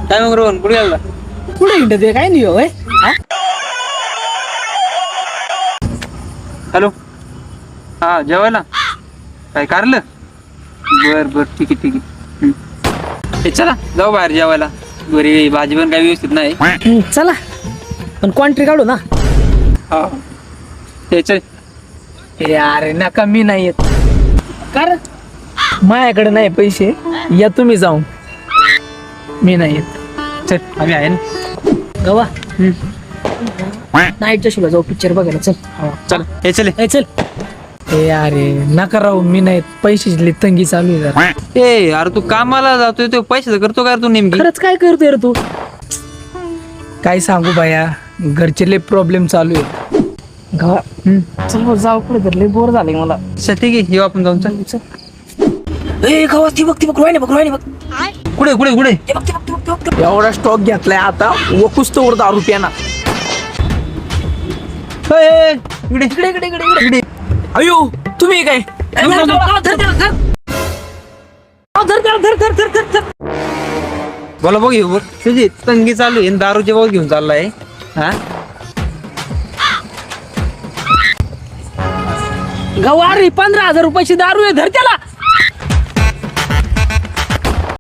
काय मग रोहन कुठे गेला? कुठे हिंडत आहे? काय नाही होय. हॅलो, हा जेवायला काय कारलं? बर बर ठीक आहे ठीक आहे. हे चला जाऊ बाहेर जेवायला. घरी भाजी पण काही व्यवस्थित नाही. चला पण कॉन्ट्री काढू ना. हा ते चल. हे अरे नका, मी नाही येत. कारण माझ्याकडे नाही पैसे, या तुम्ही जाऊन. मी नाही येत. चल आम्ही आहे ना. गवा नाईटच्या शोला जाऊ पिक्चर बघायला. चल चल हे चल. ए चल. ए अरे नका राहू, मी नाही येत. पैशाची तंगी चालू आहे जरा. ए अरे तू कामाला जातोय तो पैशाचं करतो काय रे तू नेमकी? खरंच काय करतोय रे तू? काय सांगू बाया, घरचे लय प्रॉब्लेम चालू आहे. गवा चल जाऊ कुठे तर, लय बोर झाले मला. अच्छा ठीक आहे येऊ आपण जाऊन. चल ए गवा ती बघ रोहिणी बघ कुठे कुठे कुठे? एवढा स्टॉक घेतलाय आता, वकुस्त वर दारू प्याना. इकडे इकडे इकडे इकडे इकडे. अयो तुम्ही काय? बोला बघ येऊ तुझी तंगी चालू आहे, दारूचे बघ घेऊन चाललाय. हा गवारी 15,000 रुपयाची दारू आहे, धर त्याला.